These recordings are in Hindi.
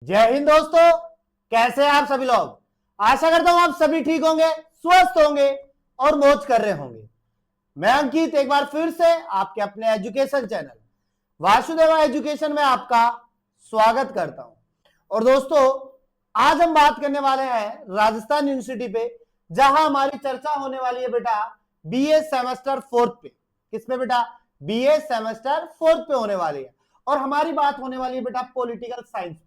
जय हिंद दोस्तों, कैसे हैं आप सभी लोग। आशा करता हूं आप सभी ठीक होंगे, स्वस्थ होंगे और मौज कर रहे होंगे। मैं अंकित एक बार फिर से आपके अपने एजुकेशन चैनल वासुदेवा एजुकेशन में आपका स्वागत करता हूं। और दोस्तों, आज हम बात करने वाले हैं राजस्थान यूनिवर्सिटी पे, जहां हमारी चर्चा होने वाली है बेटा बीए सेमेस्टर 4 पे। किसमें बेटा? बीए सेमेस्टर 4 पे होने वाली है। और हमारी बात होने वाली है बेटा पॉलिटिकल साइंस पे।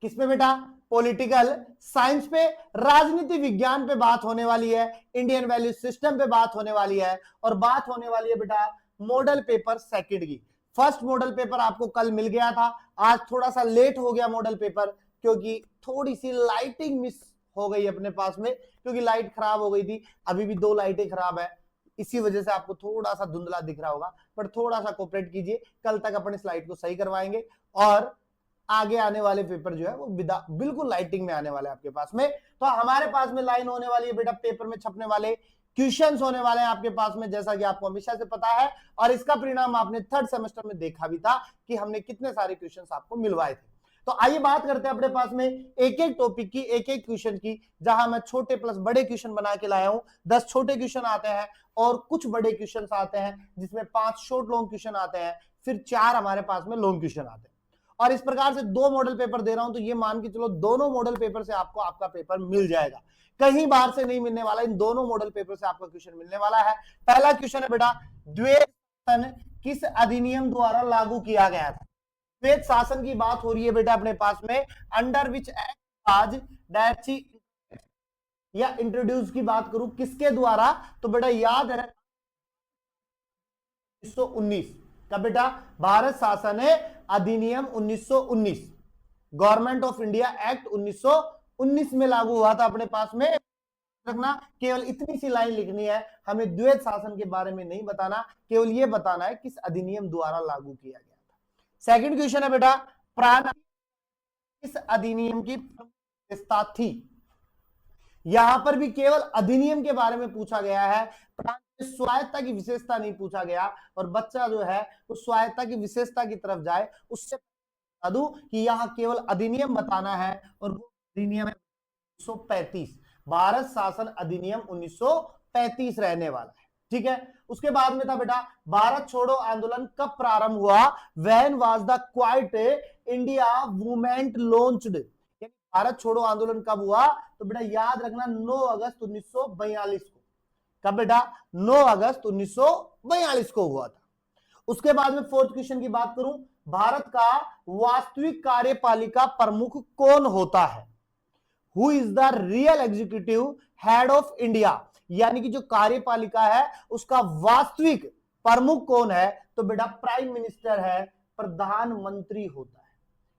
किसमें बेटा? पॉलिटिकल साइंस पे, राजनीति विज्ञान पे बात होने वाली है, इंडियन वैल्यू सिस्टम पे बात होने वाली है, और बात होने वाली है बेटा मॉडल पेपर सेकंड की। फर्स्ट मॉडल पेपर आपको कल मिल गया था, आज थोड़ा सा लेट हो गया मॉडल पेपर, क्योंकि थोड़ी सी लाइटिंग मिस हो गई अपने पास में, क्योंकि लाइट खराब हो गई थी। अभी भी 2 लाइटें खराब है, इसी वजह से आपको थोड़ा सा धुंधला दिख रहा होगा, पर थोड़ा सा कोऑपरेट कीजिए, कल तक अपने स्लाइड को सही करवाएंगे और आगे आने वाले पेपर जो है वो बिल्कुल लाइटिंग में आने वाले आपके पास में। तो हमारे पास में लाइन होने वाली है बेटा, पेपर में छपने वाले क्वेश्चंस होने वाले हैं आपके पास में, जैसा कि आपको हमेशा से पता है। और इसका परिणाम आपने थर्ड सेमेस्टर में देखा भी था कि हमने कितने सारे क्वेश्चंस आपको मिलवाए थे। तो आइए बात करते हैं अपने पास में एक एक टॉपिक की, एक एक क्वेश्चन की, जहां मैं छोटे प्लस बड़े क्वेश्चन बना के लाया हूं। 10 छोटे क्वेश्चन आते हैं और कुछ बड़े क्वेश्चन आते हैं, जिसमें 5 शॉर्ट लॉन्ग क्वेश्चन आते हैं, फिर 4 हमारे पास में लॉन्ग क्वेश्चन आते हैं। और इस प्रकार से 2 मॉडल पेपर दे रहा हूं, तो ये मान के चलो दोनों मॉडल पेपर से आपको आपका पेपर मिल जाएगा, कहीं बाहर से नहीं मिलने वाला। इन दोनों मॉडल पेपर से आपका क्वेश्चन मिलने वाला है। पहला क्वेश्चन है बेटा, द्वैत शासन किस अधिनियम द्वारा लागू किया गया था? द्वैत शासन की बात हो रही है बेटा अपने पास में, अंडर विच एक्ट आज डायरेक्टली या इंट्रोड्यूस की बात करूं किसके द्वारा, तो बेटा याद है 1919 का बेटा भारत शासन है अधिनियम 1919, गवर्नमेंट ऑफ इंडिया एक्ट 1919 में लागू हुआ था अपने पास में। रखना, केवल इतनी सी लाइन लिखनी है, हमें द्वैत शासन के बारे में नहीं बताना, केवल यह बताना है किस अधिनियम द्वारा लागू किया गया था। सेकंड क्वेश्चन है बेटा, प्राण किस अधिनियम की विशेषता थी? यहां पर भी केवल अधिनियम के बारे में पूछा गया है, स्वायत्ता की विशेषता नहीं पूछा गया। और बच्चा जो है उस स्वायत्ता की विशेषता की तरफ जाए, उससे बता दूं कि यहां केवल अधिनियम बताना है, और वो अधिनियम 1935, भारत शासन अधिनियम 1935 रहने वाला है। ठीक है, उसके बाद में था बेटा, भारत छोड़ो आंदोलन कब प्रारंभ हुआ? When was the quite India movement launched? Bharat छोड़ो आंदोलन कब हुआ? तो बेटा याद रखना 9 अगस्त 1942 को। कब बेटा? 9 अगस्त 1942 को हुआ था। उसके बाद में फोर्थ क्वेश्चन की बात करूं, भारत का वास्तविक कार्यपालिका प्रमुख कौन होता है? Who is the real executive head of India? यानी कि जो कार्यपालिका है उसका वास्तविक प्रमुख कौन है? तो बेटा प्राइम मिनिस्टर है, प्रधानमंत्री होता है।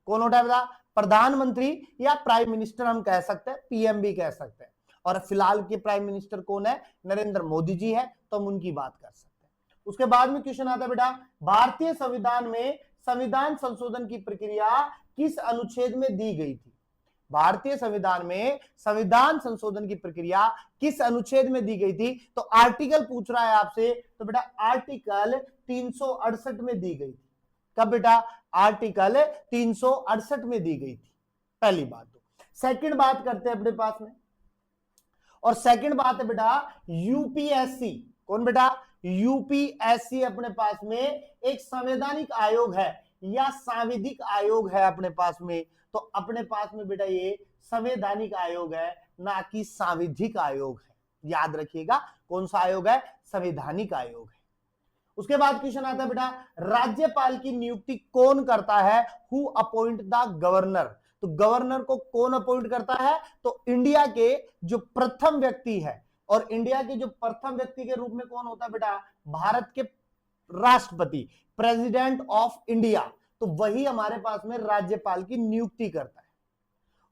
कौन होता है बेटा? प्रधानमंत्री, या प्राइम मिनिस्टर हम कह सकते हैं, पीएम भी कह सकते हैं। और फिलहाल के प्राइम मिनिस्टर कौन है? नरेंद्र मोदी जी है, तो हम उनकी बात कर सकते हैं। उसके बाद में क्वेश्चन आता है बेटा, भारतीय संविधान में संविधान संशोधन की प्रक्रिया किस अनुच्छेद में दी गई थी? भारतीय संविधान में संविधान संशोधन की प्रक्रिया किस अनुच्छेद में दी गई थी? तो आर्टिकल पूछ रहा है आपसे, तो बेटा आर्टिकल 368 में दी गई थी। कब बेटा? आर्टिकल 368 में दी गई थी, पहली बात। तो सेकंड बात करते हैं अपने पास में, और सेकंड बात है बेटा यूपीएससी। कौन बेटा? यूपीएससी अपने पास में एक संवैधानिक आयोग है या सांविधिक आयोग है अपने पास में। तो अपने पास में बेटा ये संवैधानिक आयोग है, ना कि सांविधिक आयोग है। याद रखिएगा, कौन सा आयोग है? संवैधानिक आयोग है। उसके बाद क्वेश्चन आता है बेटा, राज्यपाल की नियुक्ति कौन करता है? Who appoint the governor? तो गवर्नर को कौन अपॉइंट करता है? तो इंडिया के जो प्रथम व्यक्ति है, और इंडिया के जो प्रथम व्यक्ति के रूप में कौन होता है बेटा? भारत के राष्ट्रपति, प्रेसिडेंट ऑफ इंडिया। तो वही हमारे पास में राज्यपाल की नियुक्ति करता है।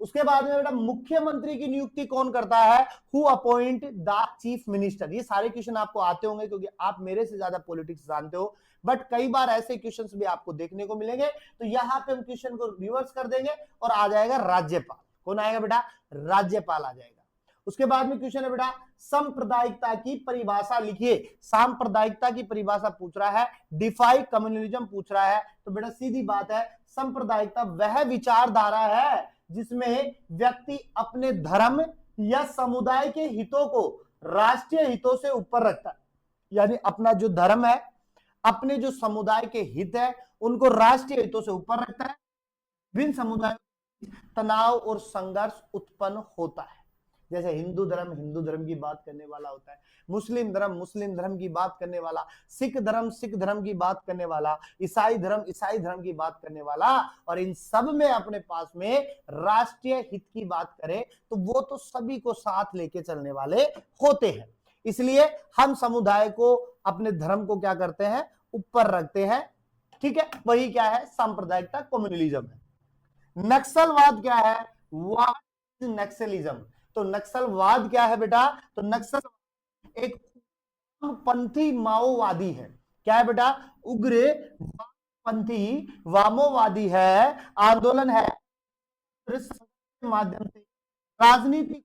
उसके बाद में बेटा मुख्यमंत्री की नियुक्ति कौन करता है? Who appoint the chief minister. ये सारे क्वेश्चन आपको आते होंगे, क्योंकि आप मेरे से ज्यादा पॉलिटिक्स जानते हो, बट कई बार ऐसे क्वेश्चंस भी आपको देखने को मिलेंगे। तो यहां पे हम क्वेश्चन को रिवर्स कर देंगे और आ जाएगा राज्यपाल। कौन आएगा बेटा? राज्यपाल आ जाएगा। उसके बाद में क्वेश्चन है बेटा सांप्रदायिकता की परिभाषा लिखिए। सांप्रदायिकता की परिभाषा पूछ रहा है, डिफाई कम्युनलिज्म पूछ रहा है। तो बेटा सीधी बात है, सांप्रदायिकता वह विचारधारा है जिसमें व्यक्ति अपने धर्म या समुदाय के हितों को राष्ट्रीय हितों से ऊपर रखता है। यानी अपना जो धर्म है, अपने जो समुदाय के हित है, उनको राष्ट्रीय हितों से ऊपर रखता है। विभिन्न समुदायों तनाव और संघर्ष उत्पन्न होता है। जैसे हिंदू धर्म की बात करने वाला होता है, मुस्लिम धर्म की बात करने वाला, सिख धर्म की बात करने वाला, ईसाई धर्म की बात करने वाला, और इन सब में अपने पास में राष्ट्रीय हित की बात करें तो वो तो सभी को साथ लेके चलने वाले होते हैं। इसलिए हम समुदाय को, अपने धर्म को क्या करते हैं, ऊपर रखते हैं। ठीक है, वही क्या है, सांप्रदायिकता, कम्युनलिज्म है। नक्सलवाद क्या है, व्हाट इज नक्सलिज्म? तो नक्सलवाद क्या है बेटा? तो नक्सल एक पंथी माओवादी है। क्या है बेटा? उग्र पंथी वामोवादी है, आंदोलन है, माध्यम से राजनीति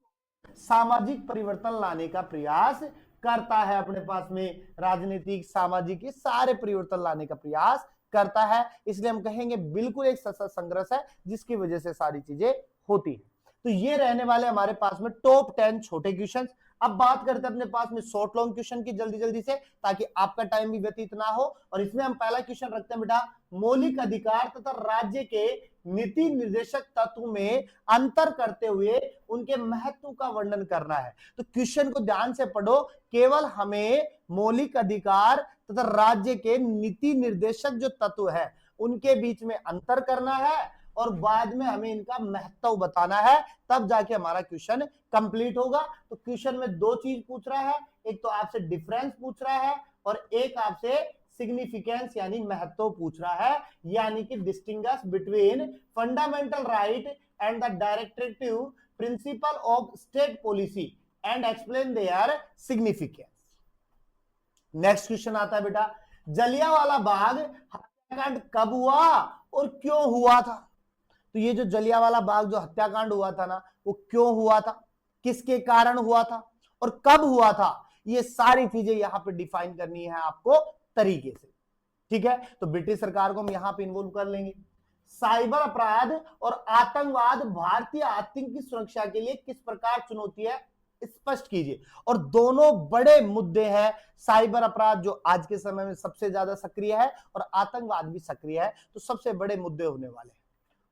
सामाजिक परिवर्तन लाने का प्रयास करता है। अपने पास में राजनीतिक, सामाजिक, ये सारे परिवर्तन लाने का प्रयास करता है। इसलिए हम कहेंगे बिल्कुल एक सशक्त संघर्ष है जिसकी वजह से सारी चीजें होती है। तो ये रहने वाले हमारे पास में टॉप 10 छोटे क्वेश्चन। अब बात करते हैं अपने पास में शॉर्ट लॉन्ग क्वेश्चन की, जल्दी जल्दी से, ताकि आपका टाइम भी व्यतीत ना हो। और इसमें हम पहला क्वेश्चन रखते हैं बेटा, मौलिक अधिकार तथा राज्य के नीति निर्देशक तत्व में अंतर करते हुए उनके महत्व का वर्णन करना है। तो क्वेश्चन को ध्यान से पढ़ो, केवल हमें मौलिक अधिकार तथा राज्य के नीति निर्देशक जो तत्व है उनके बीच में अंतर करना है और बाद में हमें इनका महत्व बताना है, तब जाके हमारा क्वेश्चन कंप्लीट होगा। तो क्वेश्चन में दो चीज पूछ रहा है, एक तो आपसे डिफरेंस पूछ रहा है और एक आपसे सिग्निफिकेंस यानी महत्व पूछ रहा है, यानी कि distinguish between fundamental right and the directive principle of state policy and explain their significance. Next question आता है बेटा, जलियांवाला बाग हत्याकांड कब हुआ और क्यों हुआ था? तो ये जो जलियांवाला बाग जो हत्याकांड हुआ था ना, वो क्यों हुआ था, किसके कारण हुआ था और कब हुआ था, ये सारी चीजें यहां पे डिफाइन करनी है आपको तरीके से। ठीक है, तो ब्रिटिश सरकार को हम यहां पे इन्वॉल्व कर लेंगे। साइबर अपराध और आतंकवाद भारतीय आतंक की सुरक्षा के लिए किस प्रकार चुनौती है, स्पष्ट कीजिए। और दोनों बड़े मुद्दे हैं, साइबर अपराध जो आज के समय में सबसे ज्यादा सक्रिय है और आतंकवाद भी सक्रिय है, तो सबसे बड़े मुद्दे होने वाले हैं।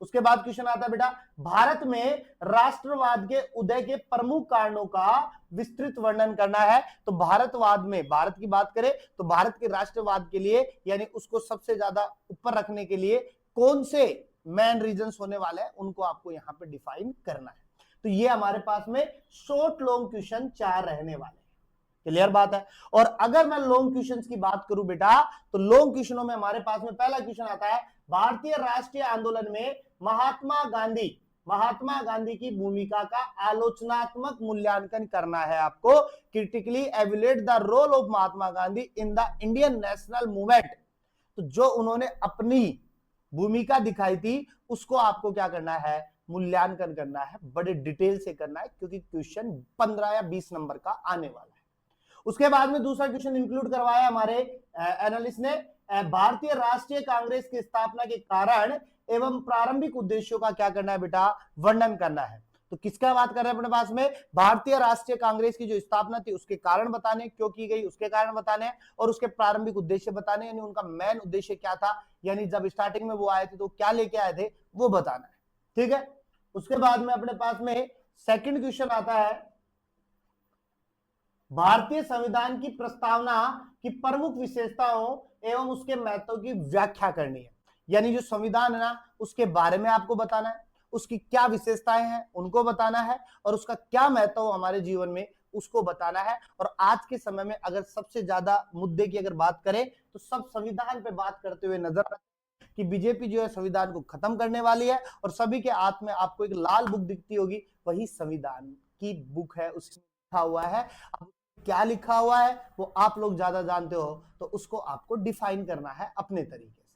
उसके बाद क्वेश्चन आता है बेटा, भारत में राष्ट्रवाद के उदय के प्रमुख कारणों का विस्तृत वर्णन करना है। तो भारतवाद में, भारत की बात करें तो भारत के राष्ट्रवाद के लिए यानी उसको सबसे ज्यादा ऊपर रखने के लिए कौन से मेन रीजंस होने वाले हैं, उनको आपको यहां पे डिफाइन करना है। तो ये हमारे पास में शॉर्ट लॉन्ग क्वेश्चन 4 रहने वाले हैं। क्लियर बात है। और अगर मैं लॉन्ग क्वेश्चंस की बात करूं बेटा, तो लॉन्ग क्वेश्चनों में हमारे पास में पहला क्वेश्चन आता है, भारतीय राष्ट्रीय आंदोलन में महात्मा गांधी की भूमिका का आलोचनात्मक मूल्यांकन करना है आपको। Critically evaluate the role of Mahatma Gandhi in the Indian national movement. तो जो उन्होंने अपनी भूमिका दिखाई थी उसको आपको क्या करना है, मूल्यांकन करना है, बड़े डिटेल से करना है, क्योंकि क्वेश्चन 15 या 20 नंबर का आने वाला है। उसके बाद में दूसरा क्वेश्चन इंक्लूड करवाया हमारे एनालिस्ट ने, भारतीय राष्ट्रीय कांग्रेस की स्थापना के कारण एवं प्रारंभिक उद्देश्यों का क्या करना है बेटा, वर्णन करना है। तो किसका बात कर रहे हैं अपने पास में, भारतीय राष्ट्रीय कांग्रेस की जो स्थापना थी उसके कारण बताने, क्यों की गई उसके कारण बताने, और उसके प्रारंभिक उद्देश्य बताने, यानी उनका मेन उद्देश्य क्या था, यानी जब स्टार्टिंग में वो आए थे तो क्या लेके आए थे वो बताना है। ठीक है, उसके बाद में अपने पास में सेकंड क्वेश्चन आता है, भारतीय संविधान की प्रस्तावना की प्रमुख विशेषताओं एवं उसके महत्व की व्याख्या करनी है। यानी जो संविधान है ना उसके बारे में आपको बताना है, उसकी क्या विशेषताएं हैं उनको बताना है, और उसका क्या महत्व हमारे जीवन में उसको बताना है। और आज के समय में अगर सबसे ज्यादा मुद्दे की अगर बात करें तो सब संविधान पे बात करते हुए नजर आते हैं कि बीजेपी जो है संविधान को खत्म करने वाली है, और सभी के हाथ में आपको एक लाल बुक दिखती होगी, वही संविधान की बुक है, उसमें लिखा हुआ है। अब क्या लिखा हुआ है वो आप लोग ज्यादा जानते हो, तो उसको आपको डिफाइन करना है अपने तरीके से।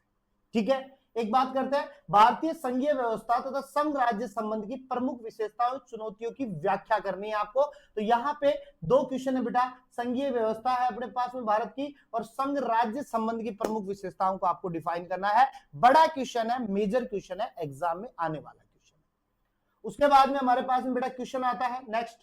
ठीक है, एक बात करते हैं, भारतीय संघीय व्यवस्था तथा संघ राज्य संबंध की प्रमुख विशेषताओं चुनौतियों की व्याख्या करनी है आपको। तो यहाँ पे दो क्वेश्चन है बेटा, संघीय व्यवस्था है अपने पास में भारत की, और संघ राज्य संबंध की प्रमुख विशेषताओं को आपको डिफाइन करना है। बड़ा क्वेश्चन है, मेजर क्वेश्चन है, एग्जाम में आने वाला क्वेश्चन। उसके बाद में हमारे पास में बेटा क्वेश्चन आता है नेक्स्ट,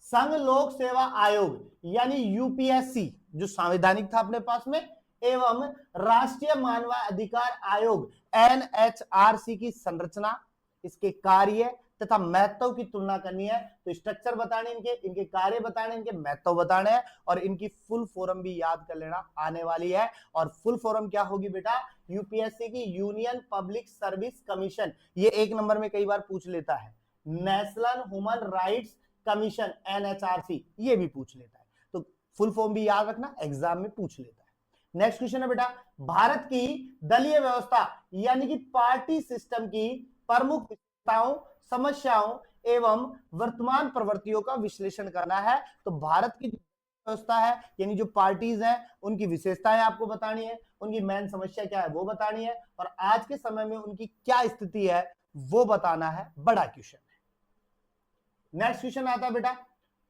संघ लोक सेवा आयोग यानी यूपीएससी जो संवैधानिक था अपने पास में, एवं राष्ट्रीय मानवाधिकार आयोग एनएचआरसी की संरचना, इसके कार्य तथा महत्व की तुलना करनी है। तो स्ट्रक्चर बताने इनके कार्य बताने, इनके महत्व बताने हैं, और इनकी फुल फॉर्म भी याद कर लेना आने वाली है। और फुल फॉर्म क्या होगी बेटा, यूपीएससी की यूनियन पब्लिक सर्विस कमीशन, ये एक नंबर में कई बार पूछ लेता है, national human rights commission NHRC, ये भी पूछ लेता है। तो फुल फॉर्म भी याद रखना, एग्जाम में पूछ लेता है। नेक्स्ट क्वेश्चन है बेटा, भारत की दलीय व्यवस्था यानी कि पार्टी सिस्टम की प्रमुख विशेषताओं, समस्याओं एवं वर्तमान प्रवृत्तियों का विश्लेषण करना है। तो भारत की व्यवस्था है यानी जो पार्टीज हैं उनकी विशेषताएं आपको बतानी है, उनकी मेन समस्या क्या है वो बतानी है, और आज के समय में उनकी क्या स्थिति है वो बताना है। बड़ा क्वेश्चन है। नेक्स्ट क्वेश्चन आता है बेटा,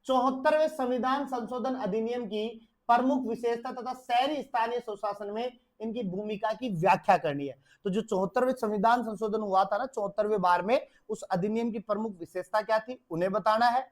74वें संविधान संशोधन अधिनियम की प्रमुख विशेषता तथा शहरी स्थानीय स्वशासन में इनकी भूमिका की व्याख्या करनी है। तो जो 74वें संविधान संशोधन हुआ था ना 74वें बार में, उस अधिनियम की प्रमुख विशेषता क्या थी उन्हें बताना है,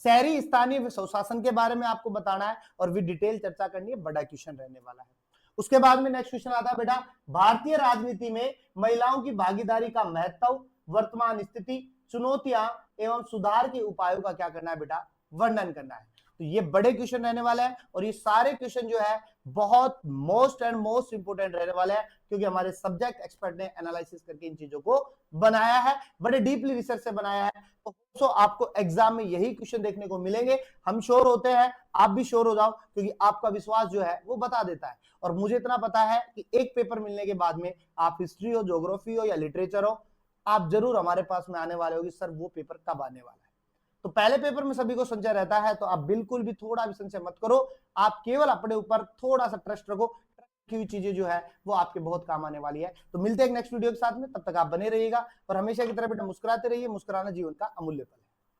शहरी स्थानीय स्वशासन के बारे में आपको बताना है, और भी डिटेल चर्चा करनी है। बड़ा क्वेश्चन रहने वाला है। उसके बाद में नेक्स्ट क्वेश्चन आता है बेटा, भारतीय राजनीति में महिलाओं की भागीदारी का महत्व, वर्तमान स्थिति, चुनौतियां एवं सुधार के उपायों का क्या करना है बेटा, वर्णन करना है। तो ये बड़े क्वेश्चन रहने वाले हैं, और ये सारे क्वेश्चन जो है बहुत मोस्ट इंपोर्टेंट रहने वाले हैं, क्योंकि हमारे सब्जेक्ट एक्सपर्ट ने एनालिसिस करके इन चीजों को बनाया है, बड़े डीपली रिसर्च से बनाया है। तो आपको एग्जाम में यही क्वेश्चन देखने को मिलेंगे। हम श्योर होते हैं, आप भी श्योर हो जाओ, क्योंकि आपका विश्वास जो है वो बता देता है। और मुझे इतना पता है कि एक पेपर मिलने के बाद में आप हिस्ट्री हो, ज्योग्राफी हो या लिटरेचर हो, आप जरूर हमारे पास में आने वाले हो कि सर वो पेपर कब आने वाला है। तो पहले पेपर में सभी को संशय रहता है, तो आप बिल्कुल भी थोड़ा भी संशय मत करो, आप केवल अपने ऊपर थोड़ा सा ट्रस्ट रखो, की हुई चीजें जो है वो आपके बहुत काम आने वाली है। तो मिलते हैं एक नेक्स्ट वीडियो के साथ में, तब तक आप बने रहिएगा और हमेशा की तरह बेटा मुस्कुराते रहिए, मुस्कुराना जीवन का अमूल्य फल है।